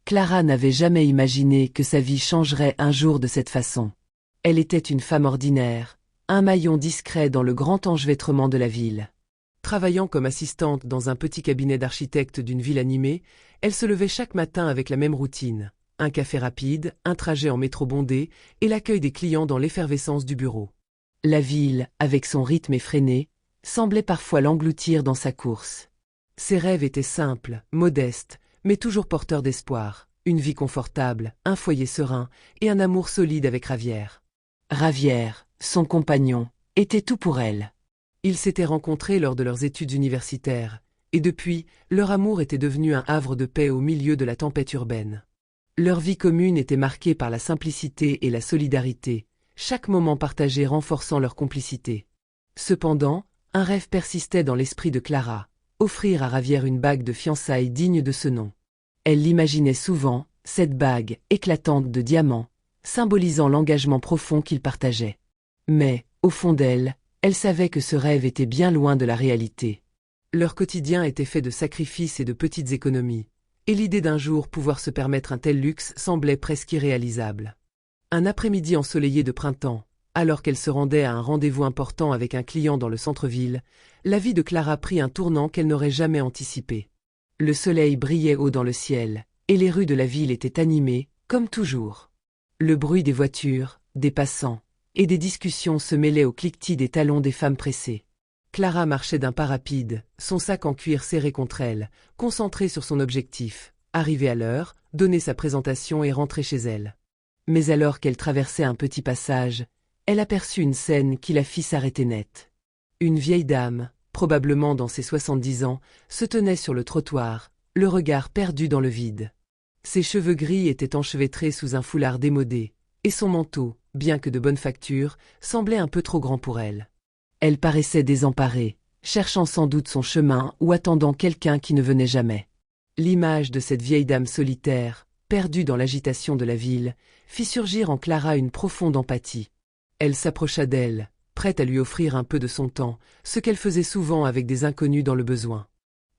Clara n'avait jamais imaginé que sa vie changerait un jour de cette façon. Elle était une femme ordinaire, un maillon discret dans le grand enchevêtrement de la ville. Travaillant comme assistante dans un petit cabinet d'architecte d'une ville animée, elle se levait chaque matin avec la même routine. Un café rapide, un trajet en métro bondé et l'accueil des clients dans l'effervescence du bureau. La ville, avec son rythme effréné, semblait parfois l'engloutir dans sa course. Ses rêves étaient simples, modestes, mais toujours porteurs d'espoir. Une vie confortable, un foyer serein et un amour solide avec Ravière. Ravière, son compagnon, était tout pour elle. Ils s'étaient rencontrés lors de leurs études universitaires, et depuis, leur amour était devenu un havre de paix au milieu de la tempête urbaine. Leur vie commune était marquée par la simplicité et la solidarité, chaque moment partagé renforçant leur complicité. Cependant, un rêve persistait dans l'esprit de Clara, offrir à Ravière une bague de fiançailles digne de ce nom. Elle l'imaginait souvent, cette bague, éclatante de diamants, symbolisant l'engagement profond qu'ils partageaient. Mais, au fond d'elle, elle savait que ce rêve était bien loin de la réalité. Leur quotidien était fait de sacrifices et de petites économies, et l'idée d'un jour pouvoir se permettre un tel luxe semblait presque irréalisable. Un après-midi ensoleillé de printemps, alors qu'elle se rendait à un rendez-vous important avec un client dans le centre-ville, la vie de Clara prit un tournant qu'elle n'aurait jamais anticipé. Le soleil brillait haut dans le ciel, et les rues de la ville étaient animées, comme toujours. Le bruit des voitures, des passants, et des discussions se mêlaient au cliquetis des talons des femmes pressées. Clara marchait d'un pas rapide, son sac en cuir serré contre elle, concentrée sur son objectif, arriver à l'heure, donner sa présentation et rentrer chez elle. Mais alors qu'elle traversait un petit passage, elle aperçut une scène qui la fit s'arrêter net. Une vieille dame, probablement dans ses 70 ans, se tenait sur le trottoir, le regard perdu dans le vide. Ses cheveux gris étaient enchevêtrés sous un foulard démodé, et son manteau, bien que de bonne facture, semblait un peu trop grand pour elle. Elle paraissait désemparée, cherchant sans doute son chemin ou attendant quelqu'un qui ne venait jamais. L'image de cette vieille dame solitaire, perdue dans l'agitation de la ville, fit surgir en Clara une profonde empathie. Elle s'approcha d'elle, prête à lui offrir un peu de son temps, ce qu'elle faisait souvent avec des inconnus dans le besoin.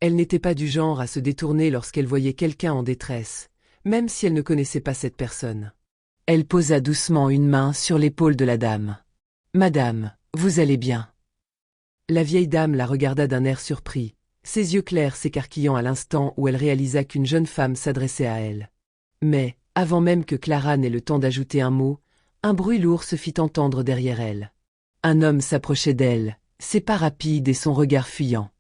Elle n'était pas du genre à se détourner lorsqu'elle voyait quelqu'un en détresse, même si elle ne connaissait pas cette personne. Elle posa doucement une main sur l'épaule de la dame. « Madame, vous allez bien ?» La vieille dame la regarda d'un air surpris, ses yeux clairs s'écarquillant à l'instant où elle réalisa qu'une jeune femme s'adressait à elle. Mais, avant même que Clara n'ait le temps d'ajouter un mot, un bruit lourd se fit entendre derrière elle. Un homme s'approchait d'elle, ses pas rapides et son regard fuyant.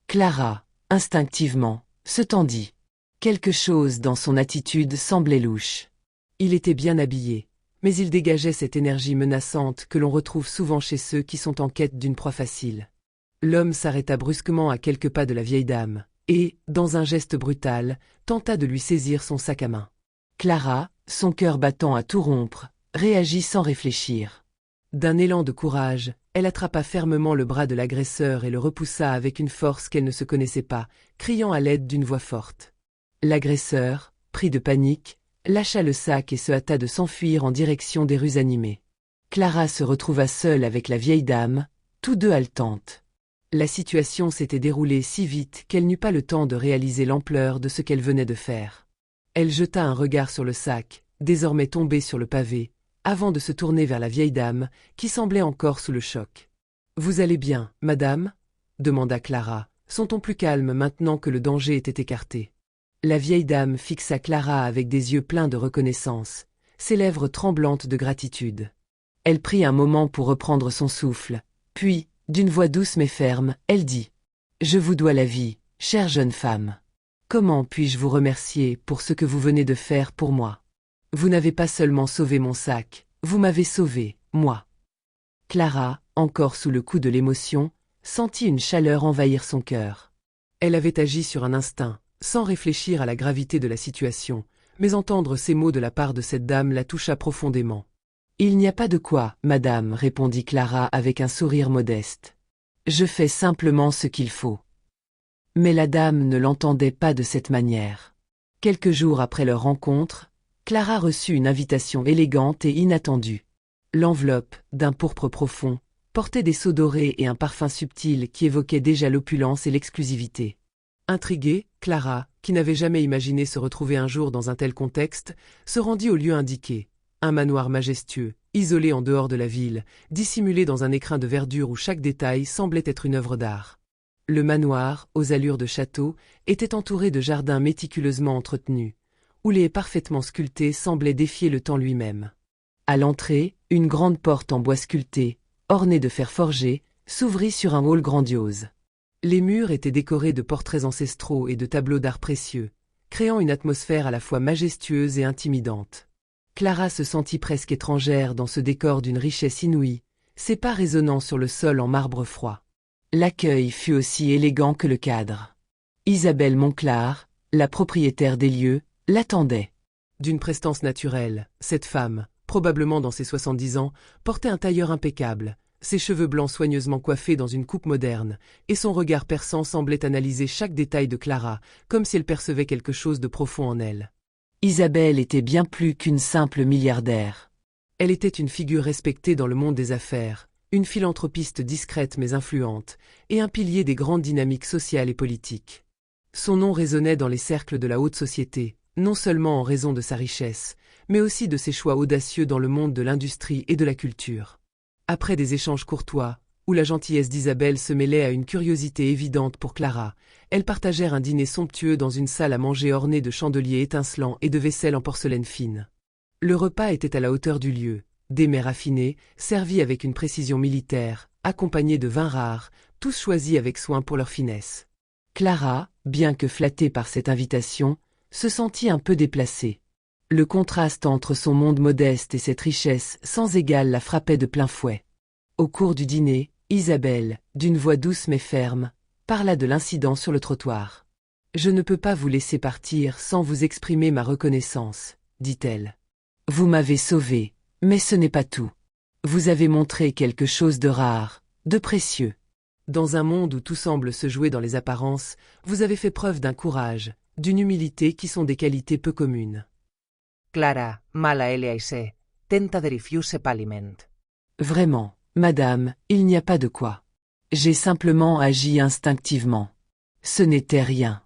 Clara, instinctivement, se tendit. Quelque chose dans son attitude semblait louche. Il était bien habillé, mais il dégageait cette énergie menaçante que l'on retrouve souvent chez ceux qui sont en quête d'une proie facile. L'homme s'arrêta brusquement à quelques pas de la vieille dame, et, dans un geste brutal, tenta de lui saisir son sac à main. Clara, son cœur battant à tout rompre, réagit sans réfléchir. D'un élan de courage, elle attrapa fermement le bras de l'agresseur et le repoussa avec une force qu'elle ne se connaissait pas, criant à l'aide d'une voix forte. L'agresseur, pris de panique, lâcha le sac et se hâta de s'enfuir en direction des rues animées. Clara se retrouva seule avec la vieille dame, tous deux haletantes. La situation s'était déroulée si vite qu'elle n'eut pas le temps de réaliser l'ampleur de ce qu'elle venait de faire. Elle jeta un regard sur le sac, désormais tombé sur le pavé, avant de se tourner vers la vieille dame, qui semblait encore sous le choc. « Vous allez bien, madame ?» demanda Clara, son ton plus calme maintenant que le danger était écarté. La vieille dame fixa Clara avec des yeux pleins de reconnaissance, ses lèvres tremblantes de gratitude. Elle prit un moment pour reprendre son souffle, puis, d'une voix douce mais ferme, elle dit « Je vous dois la vie, chère jeune femme. Comment puis-je vous remercier pour ce que vous venez de faire pour moi? Vous n'avez pas seulement sauvé mon sac, vous m'avez sauvé, moi. » Clara, encore sous le coup de l'émotion, sentit une chaleur envahir son cœur. Elle avait agi sur un instinct, sans réfléchir à la gravité de la situation, mais entendre ces mots de la part de cette dame la toucha profondément. « Il n'y a pas de quoi, madame, » répondit Clara avec un sourire modeste. « Je fais simplement ce qu'il faut. » Mais la dame ne l'entendait pas de cette manière. Quelques jours après leur rencontre, Clara reçut une invitation élégante et inattendue. L'enveloppe, d'un pourpre profond, portait des sceaux dorés et un parfum subtil qui évoquait déjà l'opulence et l'exclusivité. Intriguée, Clara, qui n'avait jamais imaginé se retrouver un jour dans un tel contexte, se rendit au lieu indiqué, un manoir majestueux, isolé en dehors de la ville, dissimulé dans un écrin de verdure où chaque détail semblait être une œuvre d'art. Le manoir, aux allures de château, était entouré de jardins méticuleusement entretenus, où les haies parfaitement sculptées semblaient défier le temps lui-même. À l'entrée, une grande porte en bois sculpté, ornée de fer forgé, s'ouvrit sur un hall grandiose. Les murs étaient décorés de portraits ancestraux et de tableaux d'art précieux, créant une atmosphère à la fois majestueuse et intimidante. Clara se sentit presque étrangère dans ce décor d'une richesse inouïe, ses pas résonnant sur le sol en marbre froid. L'accueil fut aussi élégant que le cadre. Isabelle Monclar, la propriétaire des lieux, l'attendait. D'une prestance naturelle, cette femme, probablement dans ses 70 ans, portait un tailleur impeccable, ses cheveux blancs soigneusement coiffés dans une coupe moderne, et son regard perçant semblait analyser chaque détail de Clara, comme si elle percevait quelque chose de profond en elle. Isabelle était bien plus qu'une simple milliardaire. Elle était une figure respectée dans le monde des affaires, une philanthropiste discrète mais influente, et un pilier des grandes dynamiques sociales et politiques. Son nom résonnait dans les cercles de la haute société, non seulement en raison de sa richesse, mais aussi de ses choix audacieux dans le monde de l'industrie et de la culture. Après des échanges courtois, où la gentillesse d'Isabelle se mêlait à une curiosité évidente pour Clara, elles partagèrent un dîner somptueux dans une salle à manger ornée de chandeliers étincelants et de vaisselle en porcelaine fine. Le repas était à la hauteur du lieu, des mets raffinés, servis avec une précision militaire, accompagnés de vins rares, tous choisis avec soin pour leur finesse. Clara, bien que flattée par cette invitation, se sentit un peu déplacée. Le contraste entre son monde modeste et cette richesse sans égale la frappait de plein fouet. Au cours du dîner, Isabelle, d'une voix douce mais ferme, parla de l'incident sur le trottoir. « Je ne peux pas vous laisser partir sans vous exprimer ma reconnaissance, dit-elle. Vous m'avez sauvée, mais ce n'est pas tout. Vous avez montré quelque chose de rare, de précieux. Dans un monde où tout semble se jouer dans les apparences, vous avez fait preuve d'un courage, d'une humilité qui sont des qualités peu communes. » Clara, mala L.A.I.C., tenta de rifiuse paliment. Vraiment, madame, il n'y a pas de quoi. J'ai simplement agi instinctivement. Ce n'était rien.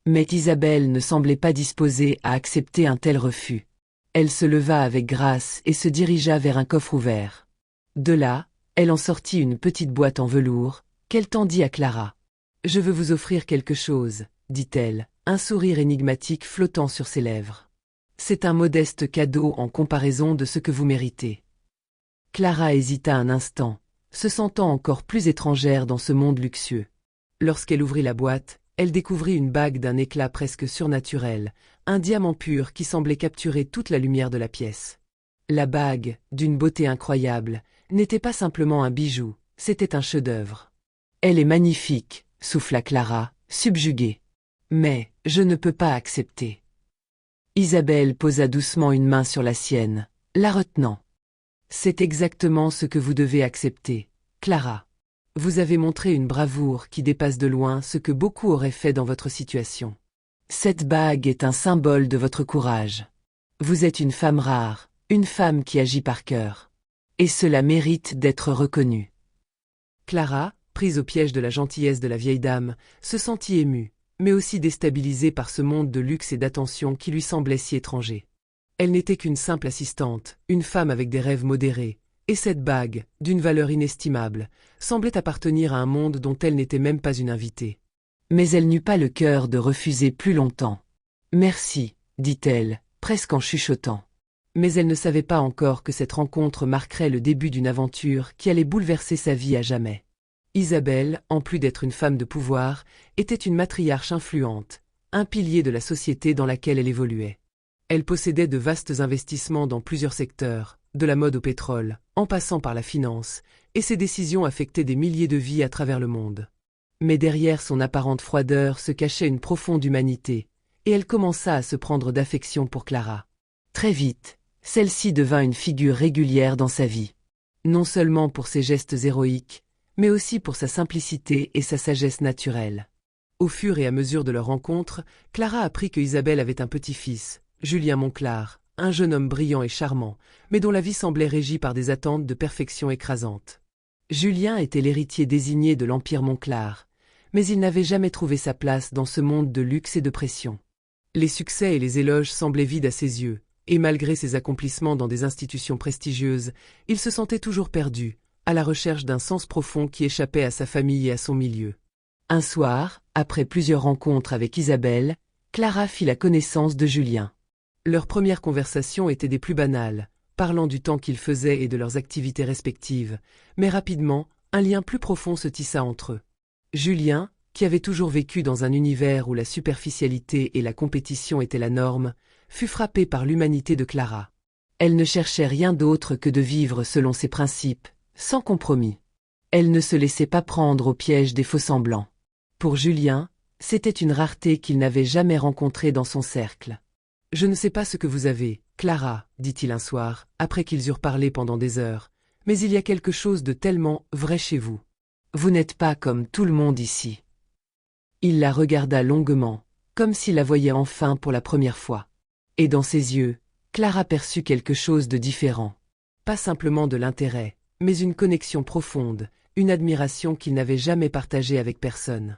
Mais Isabelle ne semblait pas disposée à accepter un tel refus. Elle se leva avec grâce et se dirigea vers un coffre ouvert. De là, elle en sortit une petite boîte en velours, qu'elle tendit à Clara. « Je veux vous offrir quelque chose, » dit-elle, un sourire énigmatique flottant sur ses lèvres. « C'est un modeste cadeau en comparaison de ce que vous méritez. » Clara hésita un instant, se sentant encore plus étrangère dans ce monde luxueux. Lorsqu'elle ouvrit la boîte, elle découvrit une bague d'un éclat presque surnaturel, un diamant pur qui semblait capturer toute la lumière de la pièce. La bague, d'une beauté incroyable, n'était pas simplement un bijou, c'était un chef-d'œuvre. « Elle est magnifique, » souffla Clara, subjuguée. « Mais, je ne peux pas accepter. » Isabelle posa doucement une main sur la sienne, la retenant. « C'est exactement ce que vous devez accepter, Clara. Vous avez montré une bravoure qui dépasse de loin ce que beaucoup auraient fait dans votre situation. Cette bague est un symbole de votre courage. Vous êtes une femme rare, une femme qui agit par cœur. Et cela mérite d'être reconnu. » Clara, prise au piège de la gentillesse de la vieille dame, se sentit émue, mais aussi déstabilisée par ce monde de luxe et d'attention qui lui semblait si étranger. Elle n'était qu'une simple assistante, une femme avec des rêves modérés, et cette bague, d'une valeur inestimable, semblait appartenir à un monde dont elle n'était même pas une invitée. Mais elle n'eut pas le cœur de refuser plus longtemps. « Merci, » dit-elle, presque en chuchotant. Mais elle ne savait pas encore que cette rencontre marquerait le début d'une aventure qui allait bouleverser sa vie à jamais. Isabelle, en plus d'être une femme de pouvoir, était une matriarche influente, un pilier de la société dans laquelle elle évoluait. Elle possédait de vastes investissements dans plusieurs secteurs, de la mode au pétrole, en passant par la finance, et ses décisions affectaient des milliers de vies à travers le monde. Mais derrière son apparente froideur se cachait une profonde humanité, et elle commença à se prendre d'affection pour Clara. Très vite, celle-ci devint une figure régulière dans sa vie. Non seulement pour ses gestes héroïques, mais aussi pour sa simplicité et sa sagesse naturelle. Au fur et à mesure de leur rencontre, Clara apprit que Isabelle avait un petit-fils, Julien Monclar, un jeune homme brillant et charmant, mais dont la vie semblait régie par des attentes de perfection écrasantes. Julien était l'héritier désigné de l'Empire Monclar, mais il n'avait jamais trouvé sa place dans ce monde de luxe et de pression. Les succès et les éloges semblaient vides à ses yeux, et malgré ses accomplissements dans des institutions prestigieuses, il se sentait toujours perdu, à la recherche d'un sens profond qui échappait à sa famille et à son milieu. Un soir, après plusieurs rencontres avec Isabelle, Clara fit la connaissance de Julien. Leurs premières conversations étaient des plus banales, parlant du temps qu'ils faisaient et de leurs activités respectives, mais rapidement, un lien plus profond se tissa entre eux. Julien, qui avait toujours vécu dans un univers où la superficialité et la compétition étaient la norme, fut frappé par l'humanité de Clara. Elle ne cherchait rien d'autre que de vivre selon ses principes, sans compromis. Elle ne se laissait pas prendre au piège des faux-semblants. Pour Julien, c'était une rareté qu'il n'avait jamais rencontrée dans son cercle. « Je ne sais pas ce que vous avez, Clara, dit-il un soir, après qu'ils eurent parlé pendant des heures, mais il y a quelque chose de tellement vrai chez vous. Vous n'êtes pas comme tout le monde ici. » Il la regarda longuement, comme s'il la voyait enfin pour la première fois. Et dans ses yeux, Clara perçut quelque chose de différent. Pas simplement de l'intérêt, mais une connexion profonde, une admiration qu'il n'avait jamais partagée avec personne.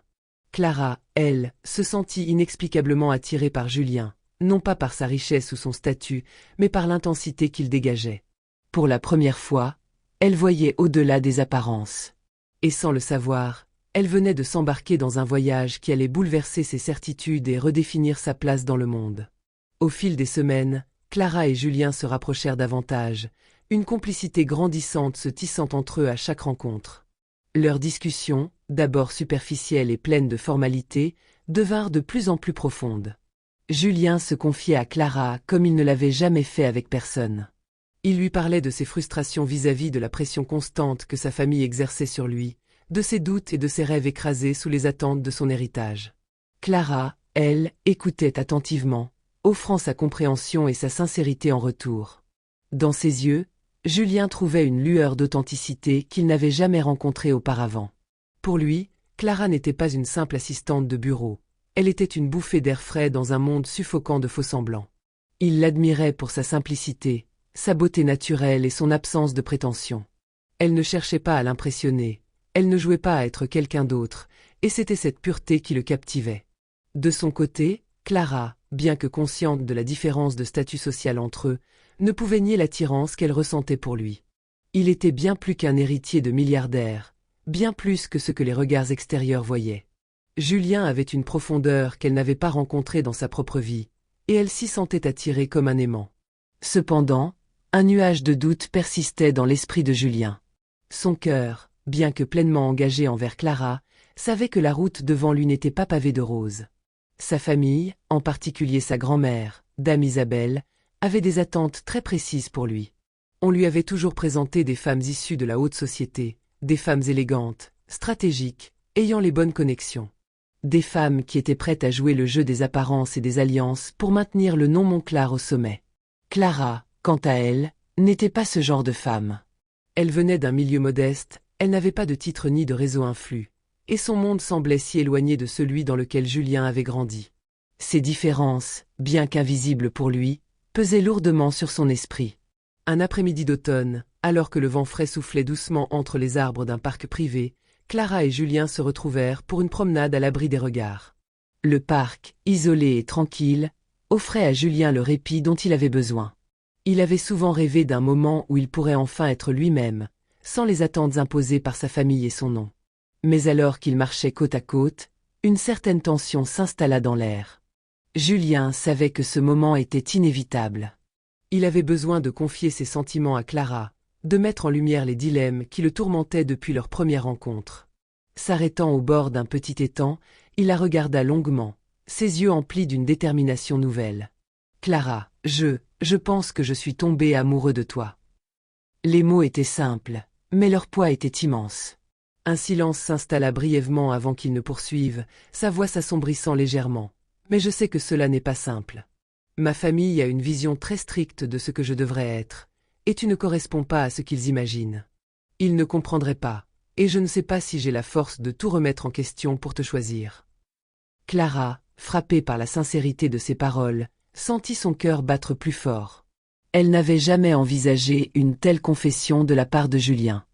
Clara, elle, se sentit inexplicablement attirée par Julien, non pas par sa richesse ou son statut, mais par l'intensité qu'il dégageait. Pour la première fois, elle voyait au-delà des apparences. Et sans le savoir, elle venait de s'embarquer dans un voyage qui allait bouleverser ses certitudes et redéfinir sa place dans le monde. Au fil des semaines, Clara et Julien se rapprochèrent davantage, une complicité grandissante se tissant entre eux à chaque rencontre. Leurs discussions, d'abord superficielles et pleines de formalités, devinrent de plus en plus profondes. Julien se confiait à Clara comme il ne l'avait jamais fait avec personne. Il lui parlait de ses frustrations vis-à-vis de la pression constante que sa famille exerçait sur lui, de ses doutes et de ses rêves écrasés sous les attentes de son héritage. Clara, elle, écoutait attentivement, offrant sa compréhension et sa sincérité en retour. Dans ses yeux, Julien trouvait une lueur d'authenticité qu'il n'avait jamais rencontrée auparavant. Pour lui, Clara n'était pas une simple assistante de bureau, elle était une bouffée d'air frais dans un monde suffocant de faux-semblants. Il l'admirait pour sa simplicité, sa beauté naturelle et son absence de prétention. Elle ne cherchait pas à l'impressionner, elle ne jouait pas à être quelqu'un d'autre, et c'était cette pureté qui le captivait. De son côté, Clara, bien que consciente de la différence de statut social entre eux, ne pouvait nier l'attirance qu'elle ressentait pour lui. Il était bien plus qu'un héritier de milliardaire, bien plus que ce que les regards extérieurs voyaient. Julien avait une profondeur qu'elle n'avait pas rencontrée dans sa propre vie, et elle s'y sentait attirée comme un aimant. Cependant, un nuage de doute persistait dans l'esprit de Julien. Son cœur, bien que pleinement engagé envers Clara, savait que la route devant lui n'était pas pavée de roses. Sa famille, en particulier sa grand-mère, Dame Isabelle, avait des attentes très précises pour lui. On lui avait toujours présenté des femmes issues de la haute société, des femmes élégantes, stratégiques, ayant les bonnes connexions. Des femmes qui étaient prêtes à jouer le jeu des apparences et des alliances pour maintenir le nom Montclar au sommet. Clara, quant à elle, n'était pas ce genre de femme. Elle venait d'un milieu modeste, elle n'avait pas de titre ni de réseau influx, et son monde semblait si éloigné de celui dans lequel Julien avait grandi. Ces différences, bien qu'invisibles pour lui, pesaient lourdement sur son esprit. Un après-midi d'automne, alors que le vent frais soufflait doucement entre les arbres d'un parc privé, Clara et Julien se retrouvèrent pour une promenade à l'abri des regards. Le parc, isolé et tranquille, offrait à Julien le répit dont il avait besoin. Il avait souvent rêvé d'un moment où il pourrait enfin être lui-même, sans les attentes imposées par sa famille et son nom. Mais alors qu'ils marchaient côte à côte, une certaine tension s'installa dans l'air. Julien savait que ce moment était inévitable. Il avait besoin de confier ses sentiments à Clara, de mettre en lumière les dilemmes qui le tourmentaient depuis leur première rencontre. S'arrêtant au bord d'un petit étang, il la regarda longuement, ses yeux emplis d'une détermination nouvelle. « Clara, je pense que je suis tombé amoureux de toi. » Les mots étaient simples, mais leur poids était immense. Un silence s'installa brièvement avant qu'il ne poursuive, sa voix s'assombrissant légèrement. « Mais je sais que cela n'est pas simple. Ma famille a une vision très stricte de ce que je devrais être, et tu ne corresponds pas à ce qu'ils imaginent. Ils ne comprendraient pas, et je ne sais pas si j'ai la force de tout remettre en question pour te choisir. » Clara, frappée par la sincérité de ses paroles, sentit son cœur battre plus fort. Elle n'avait jamais envisagé une telle confession de la part de Julien.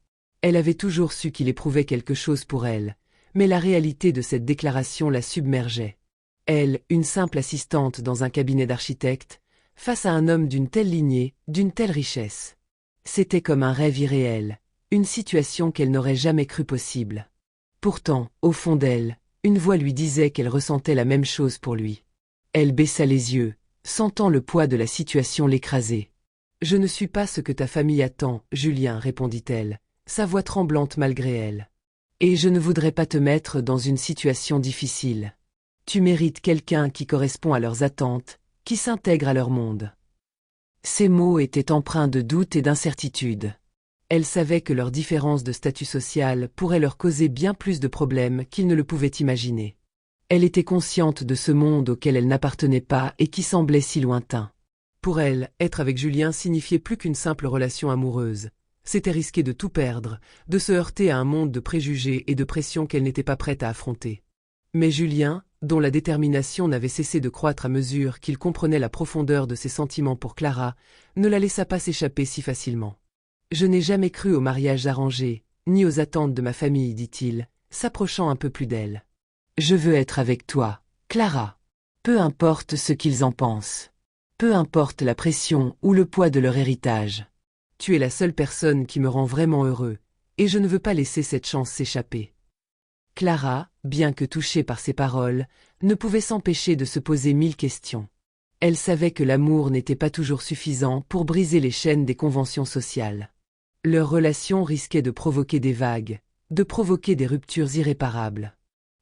Elle avait toujours su qu'il éprouvait quelque chose pour elle, mais la réalité de cette déclaration la submergeait. Elle, une simple assistante dans un cabinet d'architecte, face à un homme d'une telle lignée, d'une telle richesse. C'était comme un rêve irréel, une situation qu'elle n'aurait jamais cru possible. Pourtant, au fond d'elle, une voix lui disait qu'elle ressentait la même chose pour lui. Elle baissa les yeux, sentant le poids de la situation l'écraser. « Je ne suis pas ce que ta famille attend, Julien, répondit-elle, sa voix tremblante malgré elle. Et je ne voudrais pas te mettre dans une situation difficile. Tu mérites quelqu'un qui correspond à leurs attentes, qui s'intègre à leur monde. » Ces mots étaient empreints de doute et d'incertitude. Elle savait que leur différence de statut social pourrait leur causer bien plus de problèmes qu'ils ne le pouvaient imaginer. Elle était consciente de ce monde auquel elle n'appartenait pas et qui semblait si lointain. Pour elle, être avec Julien signifiait plus qu'une simple relation amoureuse. C'était risquer de tout perdre, de se heurter à un monde de préjugés et de pressions qu'elle n'était pas prête à affronter. Mais Julien, dont la détermination n'avait cessé de croître à mesure qu'il comprenait la profondeur de ses sentiments pour Clara, ne la laissa pas s'échapper si facilement. « Je n'ai jamais cru au mariage arrangé, ni aux attentes de ma famille, dit-il, s'approchant un peu plus d'elle. Je veux être avec toi, Clara. Peu importe ce qu'ils en pensent. Peu importe la pression ou le poids de leur héritage. Tu es la seule personne qui me rend vraiment heureux, et je ne veux pas laisser cette chance s'échapper. » Clara, bien que touchée par ces paroles, ne pouvait s'empêcher de se poser 1000 questions. Elle savait que l'amour n'était pas toujours suffisant pour briser les chaînes des conventions sociales. Leur relation risquait de provoquer des vagues, de provoquer des ruptures irréparables.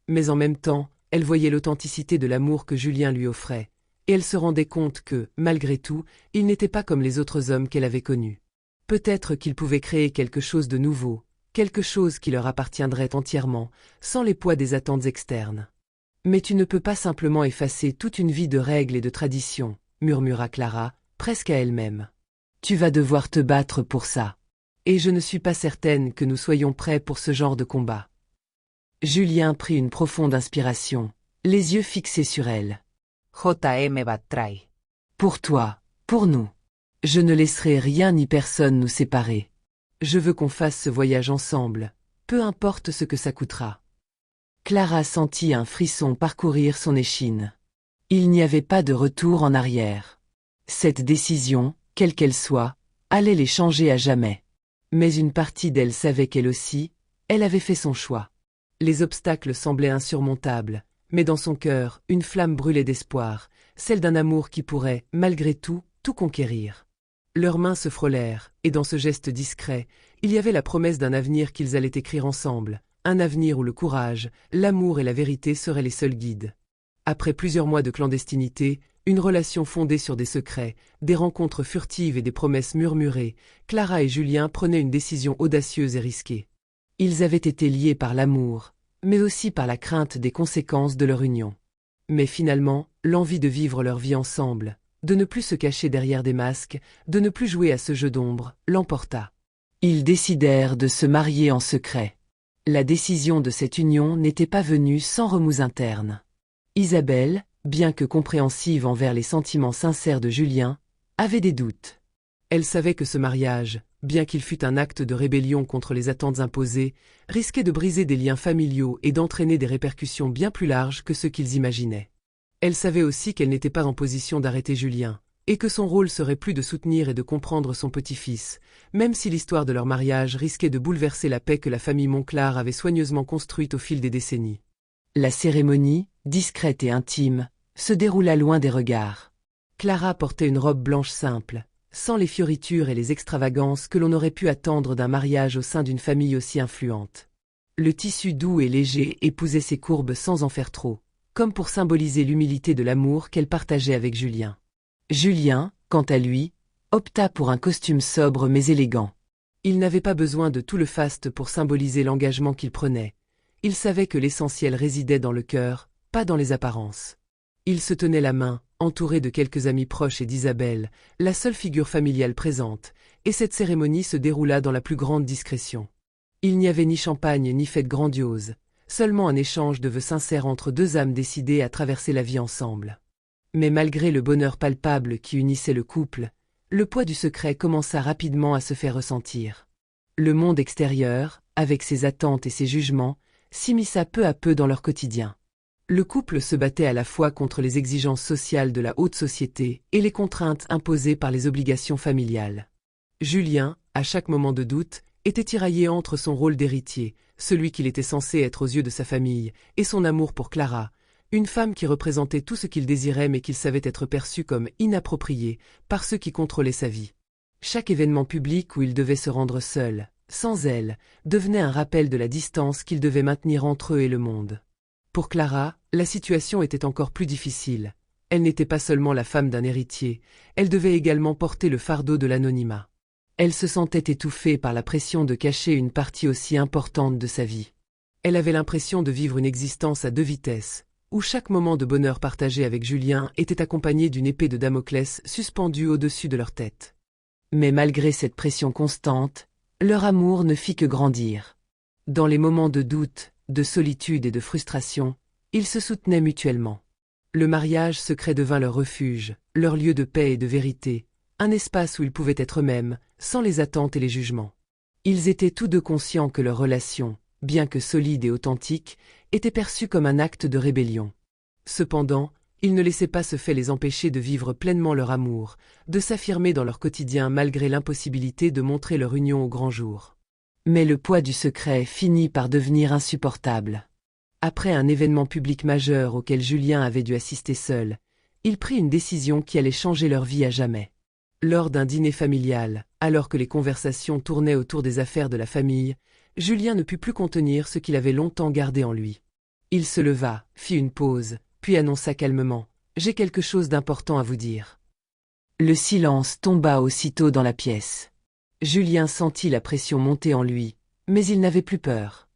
Mais en même temps, elle voyait l'authenticité de l'amour que Julien lui offrait, et elle se rendait compte que, malgré tout, il n'était pas comme les autres hommes qu'elle avait connus. Peut-être qu'il pouvait créer quelque chose de nouveau, quelque chose qui leur appartiendrait entièrement, sans les poids des attentes externes. « Mais tu ne peux pas simplement effacer toute une vie de règles et de traditions, » murmura Clara, presque à elle-même. « Tu vas devoir te battre pour ça. Et je ne suis pas certaine que nous soyons prêts pour ce genre de combat. » Julien prit une profonde inspiration, les yeux fixés sur elle. « J.M. Battrai. Pour toi, pour nous. Je ne laisserai rien ni personne nous séparer. Je veux qu'on fasse ce voyage ensemble, peu importe ce que ça coûtera. » Clara sentit un frisson parcourir son échine. Il n'y avait pas de retour en arrière. Cette décision, quelle qu'elle soit, allait les changer à jamais. Mais une partie d'elle savait qu'elle aussi, elle avait fait son choix. Les obstacles semblaient insurmontables, mais dans son cœur, une flamme brûlait d'espoir, celle d'un amour qui pourrait, malgré tout, tout conquérir. Leurs mains se frôlèrent, et dans ce geste discret, il y avait la promesse d'un avenir qu'ils allaient écrire ensemble, un avenir où le courage, l'amour et la vérité seraient les seuls guides. Après plusieurs mois de clandestinité, une relation fondée sur des secrets, des rencontres furtives et des promesses murmurées, Clara et Julien prenaient une décision audacieuse et risquée. Ils avaient été liés par l'amour, mais aussi par la crainte des conséquences de leur union. Mais finalement, l'envie de vivre leur vie ensemble, de ne plus se cacher derrière des masques, de ne plus jouer à ce jeu d'ombre, l'emporta. Ils décidèrent de se marier en secret. La décision de cette union n'était pas venue sans remous internes. Isabelle, bien que compréhensive envers les sentiments sincères de Julien, avait des doutes. Elle savait que ce mariage, bien qu'il fût un acte de rébellion contre les attentes imposées, risquait de briser des liens familiaux et d'entraîner des répercussions bien plus larges que ce qu'ils imaginaient. Elle savait aussi qu'elle n'était pas en position d'arrêter Julien, et que son rôle serait plus de soutenir et de comprendre son petit-fils, même si l'histoire de leur mariage risquait de bouleverser la paix que la famille Monclar avait soigneusement construite au fil des décennies. La cérémonie, discrète et intime, se déroula loin des regards. Clara portait une robe blanche simple, sans les fioritures et les extravagances que l'on aurait pu attendre d'un mariage au sein d'une famille aussi influente. Le tissu doux et léger épousait ses courbes sans en faire trop, comme pour symboliser l'humilité de l'amour qu'elle partageait avec Julien. Julien, quant à lui, opta pour un costume sobre mais élégant. Il n'avait pas besoin de tout le faste pour symboliser l'engagement qu'il prenait. Il savait que l'essentiel résidait dans le cœur, pas dans les apparences. Il se tenait la main, entouré de quelques amis proches et d'Isabelle, la seule figure familiale présente, et cette cérémonie se déroula dans la plus grande discrétion. Il n'y avait ni champagne ni fête grandiose, seulement un échange de vœux sincères entre deux âmes décidées à traverser la vie ensemble. Mais malgré le bonheur palpable qui unissait le couple, le poids du secret commença rapidement à se faire ressentir. Le monde extérieur, avec ses attentes et ses jugements, s'immisça peu à peu dans leur quotidien. Le couple se battait à la fois contre les exigences sociales de la haute société et les contraintes imposées par les obligations familiales. Julien, à chaque moment de doute, était tiraillé entre son rôle d'héritier, celui qu'il était censé être aux yeux de sa famille, et son amour pour Clara, une femme qui représentait tout ce qu'il désirait mais qu'il savait être perçue comme inappropriée par ceux qui contrôlaient sa vie. Chaque événement public où il devait se rendre seul, sans elle, devenait un rappel de la distance qu'il devait maintenir entre eux et le monde. Pour Clara, la situation était encore plus difficile. Elle n'était pas seulement la femme d'un héritier, elle devait également porter le fardeau de l'anonymat. Elle se sentait étouffée par la pression de cacher une partie aussi importante de sa vie. Elle avait l'impression de vivre une existence à deux vitesses, où chaque moment de bonheur partagé avec Julien était accompagné d'une épée de Damoclès suspendue au-dessus de leur tête. Mais malgré cette pression constante, leur amour ne fit que grandir. Dans les moments de doute, de solitude et de frustration, ils se soutenaient mutuellement. Le mariage secret devint leur refuge, leur lieu de paix et de vérité, un espace où ils pouvaient être eux-mêmes, sans les attentes et les jugements. Ils étaient tous deux conscients que leur relation, bien que solide et authentique, était perçue comme un acte de rébellion. Cependant, ils ne laissaient pas ce fait les empêcher de vivre pleinement leur amour, de s'affirmer dans leur quotidien malgré l'impossibilité de montrer leur union au grand jour. Mais le poids du secret finit par devenir insupportable. Après un événement public majeur auquel Julien avait dû assister seul, il prit une décision qui allait changer leur vie à jamais. Lors d'un dîner familial, alors que les conversations tournaient autour des affaires de la famille, Julien ne put plus contenir ce qu'il avait longtemps gardé en lui. Il se leva, fit une pause, puis annonça calmement « J'ai quelque chose d'important à vous dire ». Le silence tomba aussitôt dans la pièce. Julien sentit la pression monter en lui, mais il n'avait plus peur.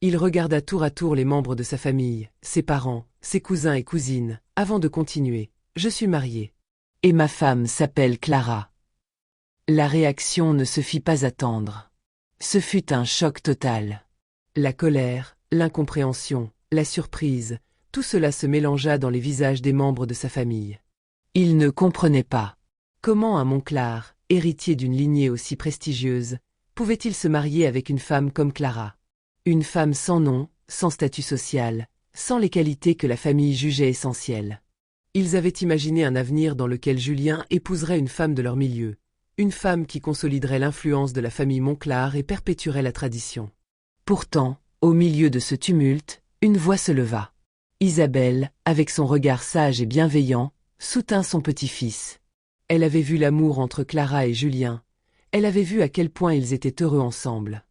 Il regarda tour à tour les membres de sa famille, ses parents, ses cousins et cousines, avant de continuer « Je suis marié. Et ma femme s'appelle Clara ». La réaction ne se fit pas attendre. Ce fut un choc total. La colère, l'incompréhension, la surprise, tout cela se mélangea dans les visages des membres de sa famille. Ils ne comprenaient pas. Comment un Monclar, héritier d'une lignée aussi prestigieuse, pouvait-il se marier avec une femme comme Clara? Une femme sans nom, sans statut social, sans les qualités que la famille jugeait essentielles. Ils avaient imaginé un avenir dans lequel Julien épouserait une femme de leur milieu, une femme qui consoliderait l'influence de la famille Monclar et perpétuerait la tradition. Pourtant, au milieu de ce tumulte, une voix se leva. Isabelle, avec son regard sage et bienveillant, soutint son petit-fils. Elle avait vu l'amour entre Clara et Julien. Elle avait vu à quel point ils étaient heureux ensemble.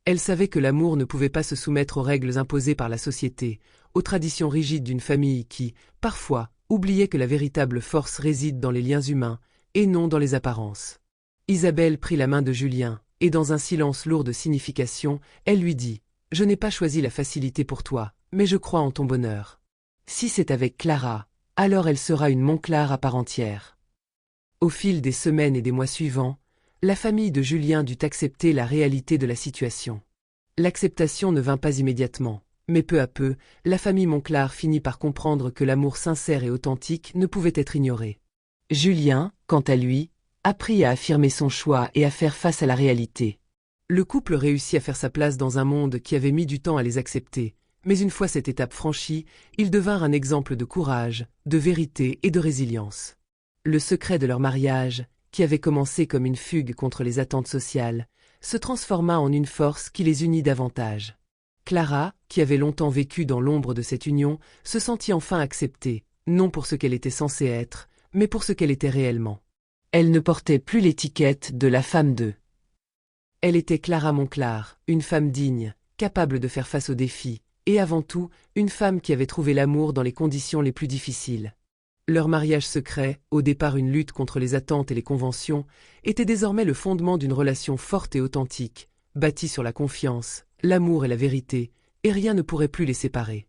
Elle savait que l'amour ne pouvait pas se soumettre aux règles imposées par la société, aux traditions rigides d'une famille qui, parfois, oubliait que la véritable force réside dans les liens humains, et non dans les apparences. Isabelle prit la main de Julien, et dans un silence lourd de signification, elle lui dit « Je n'ai pas choisi la facilité pour toi, mais je crois en ton bonheur. Si c'est avec Clara, alors elle sera une Monclar à part entière. » Au fil des semaines et des mois suivants, la famille de Julien dut accepter la réalité de la situation. L'acceptation ne vint pas immédiatement, mais peu à peu, la famille Monclar finit par comprendre que l'amour sincère et authentique ne pouvait être ignoré. Julien, quant à lui, apprit à affirmer son choix et à faire face à la réalité. Le couple réussit à faire sa place dans un monde qui avait mis du temps à les accepter, mais une fois cette étape franchie, ils devinrent un exemple de courage, de vérité et de résilience. Le secret de leur mariage, qui avait commencé comme une fugue contre les attentes sociales, se transforma en une force qui les unit davantage. Clara, qui avait longtemps vécu dans l'ombre de cette union, se sentit enfin acceptée, non pour ce qu'elle était censée être, mais pour ce qu'elle était réellement. Elle ne portait plus l'étiquette de la femme d'eux. Elle était Clara Monclar, une femme digne, capable de faire face aux défis, et avant tout, une femme qui avait trouvé l'amour dans les conditions les plus difficiles. Leur mariage secret, au départ une lutte contre les attentes et les conventions, était désormais le fondement d'une relation forte et authentique, bâtie sur la confiance, l'amour et la vérité, et rien ne pourrait plus les séparer.